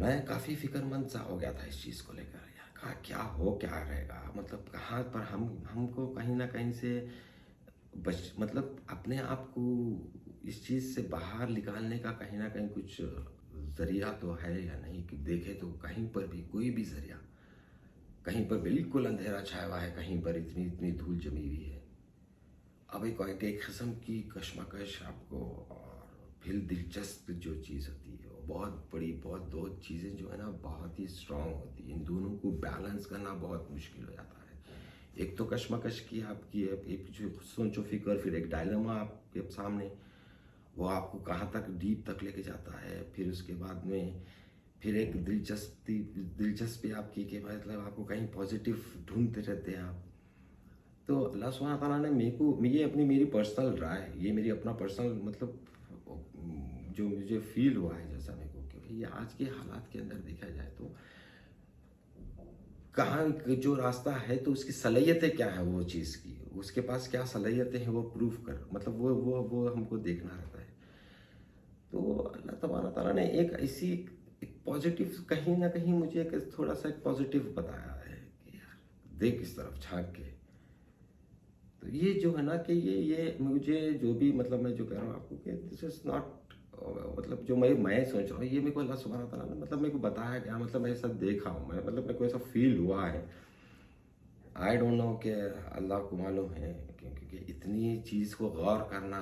मैं काफ़ी फ़िक्रमंद सा हो गया था इस चीज़ को लेकर। यार कहा क्या हो क्या रहेगा? मतलब कहाँ पर हमको कहीं न कहीं से मतलब अपने आप को इस चीज़ से बाहर निकालने का कहीं न कहीं कुछ ज़रिया तो है या नहीं? कि देखें तो कहीं पर भी कोई भी ज़रिया, कहीं पर बिल्कुल अंधेरा छाया हुआ है, कहीं पर इतनी धूल जमी हुई है। अब एक किस्म की कशमकश आपको, और फिर दिलचस्प जो चीज़ होती है वो बहुत बड़ी, बहुत दो चीज़ें जो है ना बहुत ही स्ट्रांग होती है। इन दोनों को बैलेंस करना बहुत मुश्किल हो जाता है। एक तो कशमकश की आपकी है, एक जो सोचो फिक्र, फिर एक डायलेमा आपके सामने, वो आपको कहाँ तक डीप तक लेके जाता है। फिर उसके बाद में फिर एक दिलचस्पी आपकी कि मतलब आपको कहीं पॉजिटिव ढूंढते रहते हैं आप। तो अल्लाह सुब्हानहू तआला ने मेरे को, ये अपनी मेरी पर्सनल राय, ये मेरी अपना पर्सनल मतलब जो मुझे फील हुआ है जैसा मेरे को, कि भाई आज के हालात के अंदर देखा जाए तो कहाँ जो रास्ता है तो उसकी सलाहियतें क्या है वो चीज़ की, उसके पास क्या सलाहियतें हैं वो प्रूफ कर, मतलब वो हमको देखना रहता है। तो अल्लाह तबारक ताला ने एक ऐसी एक पॉजिटिव, कहीं ना कहीं मुझे एक थोड़ा सा एक पॉजिटिव बताया है कि यार देख इस तरफ झांक के। तो ये जो है ना कि ये मुझे जो भी, मतलब मैं जो कह रहा हूँ आपको कि दिस इज नॉट, मतलब जो मैं सोच रहा हूँ ये मेरे को अल्लाह सुब्हानहू तआला ने मतलब मेरे को बताया गया, मतलब मैं ऐसा देखा हूँ, मैं मतलब मेरे को ऐसा फील हुआ है। आई डोंट नो कि अल्लाह को मालूम है, क्योंकि इतनी चीज़ को गौर करना,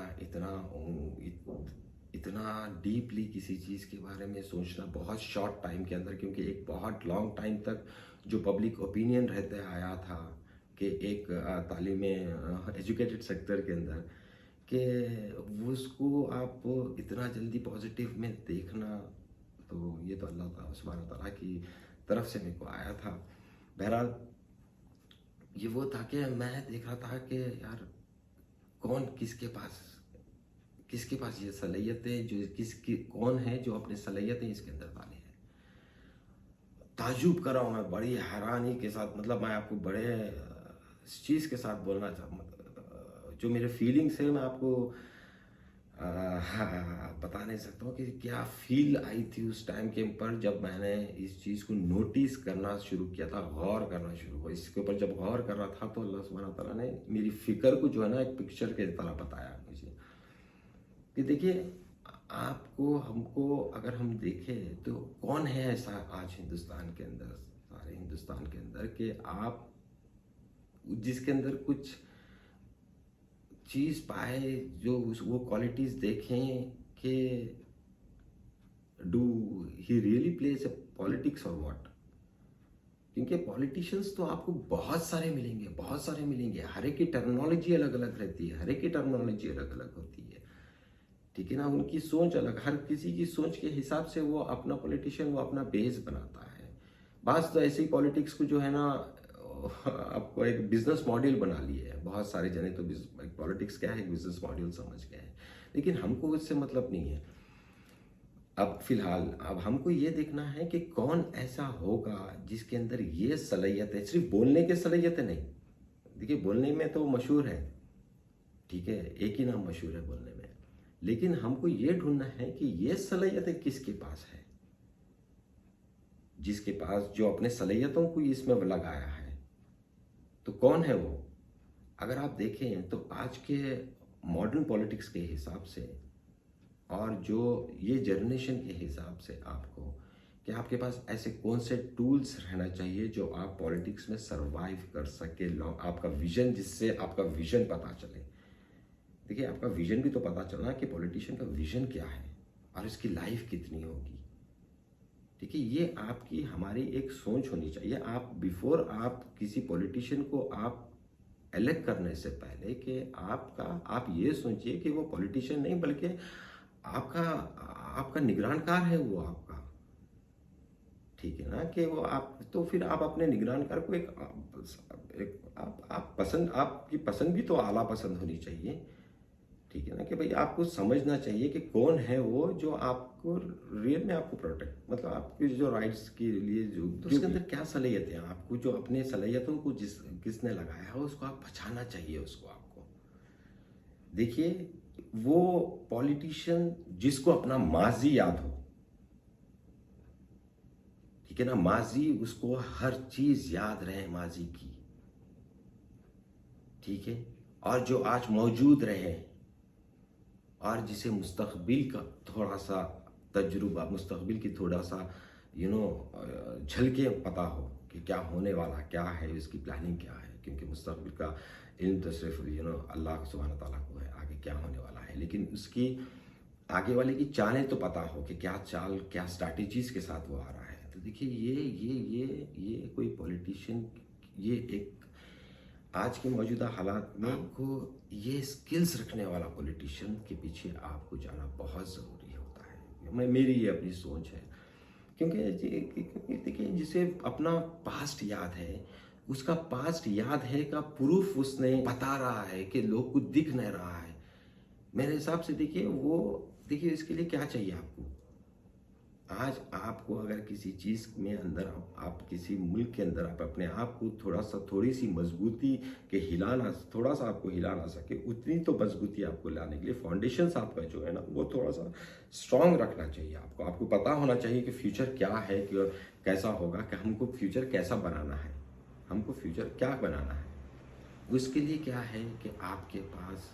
इतना डीपली किसी चीज़ के बारे में सोचना बहुत शॉर्ट टाइम के अंदर, क्योंकि एक बहुत लॉन्ग टाइम तक जो पब्लिक ओपिनियन रहते आया था कि एक तालीम एजुकेटेड सेक्टर के अंदर, कि वो उसको आप इतना जल्दी पॉजिटिव में देखना, तो ये तो अल्लाह सुब्हानहू तआला की तरफ से मेरे को आया था। बहरहाल ये वो था कि मैं देख रहा था कि यार कौन किसके पास ये सलाहियतें, जो किसकी कौन है जो अपनी सलाहियतें इसके अंदर डाले हैं। ताज्जुब कर रहा हूँ मैं बड़ी हैरानी के साथ, मतलब मैं आपको बड़े इस चीज़ के साथ बोलना जो मेरे फीलिंग्स है मैं आपको हाँ, बता नहीं सकता हूँ कि क्या फील आई थी उस टाइम के ऊपर जब मैंने इस चीज़ को नोटिस करना शुरू किया था, गौर करना शुरू हुआ इसके ऊपर। जब गौर कर रहा था तो अल्लाह सुब्हानहू तआला ने मेरी फ़िक्र को जो है ना एक पिक्चर के तरह बताया मुझे, कि देखिए आपको हमको अगर हम देखें तो कौन है ऐसा आज हिंदुस्तान के अंदर, सारे हिंदुस्तान के अंदर, कि आप जिसके अंदर कुछ चीज़ पाए, जो वो क्वालिटीज़ देखें कि do he really plays a politics और व्हाट। क्योंकि पॉलिटिशियंस तो आपको बहुत सारे मिलेंगे, बहुत सारे मिलेंगे, हर एक की टर्मिनोलॉजी अलग अलग रहती है, हर एक की टर्मिनोलॉजी अलग अलग होती है, ठीक है ना। उनकी सोच अलग, हर किसी की सोच के हिसाब से वो अपना पॉलिटिशियन वो अपना बेस बनाता है। बात तो ऐसी पॉलिटिक्स को जो है ना आपको एक बिजनेस मॉडल बना लिए है बहुत सारे जने, तो पॉलिटिक्स क्या है, एक बिजनेस मॉडल समझ गए हैं। लेकिन हमको उससे मतलब नहीं है। अब फिलहाल अब हमको ये देखना है कि कौन ऐसा होगा जिसके अंदर ये सलाहियत है, सिर्फ बोलने की सलाहियत है नहीं। देखिए बोलने में तो मशहूर है, ठीक है, एक ही नाम मशहूर है बोलने में, लेकिन हमको ये ढूंढना है कि ये सलाहियतें किसके पास है, जिसके पास जो अपने सलाहियतों को इसमें लगाया है, तो कौन है वो। अगर आप देखें तो आज के मॉडर्न पॉलिटिक्स के हिसाब से और जो ये जनरेशन के हिसाब से आपको, कि आपके पास ऐसे कौन से टूल्स रहना चाहिए जो आप पॉलिटिक्स में सरवाइव कर सके, आपका विजन, जिससे आपका विजन पता चले। देखिए आपका विजन भी तो पता चलना कि पॉलिटिशियन का विजन क्या है और इसकी लाइफ कितनी होगी, ठीक है। ये आपकी हमारी एक सोच होनी चाहिए। आप बिफोर आप किसी पॉलिटिशियन को आप इलेक्ट करने से पहले, कि आप ये सोचिए कि वो पॉलिटिशियन नहीं बल्कि आपका आपका निगरानकार है वो आपका, ठीक है ना। कि वो आप, तो फिर आप अपने निगरानकार को एक आप पसंद, आपकी पसंद भी तो आला पसंद होनी चाहिए, ठीक है ना। कि भाई आपको समझना चाहिए कि कौन है वो जो आपको रियल में आपको प्रोटेक्ट, मतलब आपकी जो राइट्स के लिए जो तो उसके अंदर क्या सलाहियतें हैं, आपको जो अपने सलाहियतों को किसने लगाया है उसको आप पहचानना चाहिए उसको आपको। देखिए वो पॉलिटिशियन जिसको अपना माजी याद हो, ठीक है ना, माजी उसको हर चीज याद रहे माजी की, ठीक है, और जो आज मौजूद रहे और जिसे मुस्तकबिल का थोड़ा सा तजुर्बा, मुस्तकबिल की थोड़ा सा झलके पता हो कि क्या होने वाला, क्या है उसकी प्लानिंग क्या है, क्योंकि मुस्तकबिल का इल्म तो सिर्फ अल्लाह सुब्हानहू ताला को है आगे क्या होने वाला है, लेकिन उसकी आगे वाले की चालें तो पता हो कि क्या चाल, क्या स्ट्रैटेजीज के साथ वो आ रहा है। तो देखिए ये कोई पॉलिटिशियन, ये एक आज के मौजूदा हालात में आपको ये स्किल्स रखने वाला पॉलिटिशियन के पीछे आपको जाना बहुत ज़रूरी होता है। मेरी ये अपनी सोच है, क्योंकि देखिए जिसे अपना पास्ट याद है, उसका पास्ट याद है का प्रूफ उसने बता रहा है कि लोग को दिख नहीं रहा है। मेरे हिसाब से देखिए इसके लिए क्या चाहिए आपको। आज आपको अगर किसी चीज़ में अंदर आप किसी मुल्क के अंदर आप अपने आप को थोड़ी सी मजबूती के थोड़ा सा आपको हिलाना सके, उतनी तो मजबूती आपको लाने के लिए फाउंडेशन आपका जो है ना वो थोड़ा सा स्ट्रांग रखना चाहिए। आपको पता होना चाहिए कि फ्यूचर क्या है, कि कैसा होगा, कि हमको फ्यूचर कैसा बनाना है, हमको फ्यूचर क्या बनाना है। उसके लिए क्या है कि आपके पास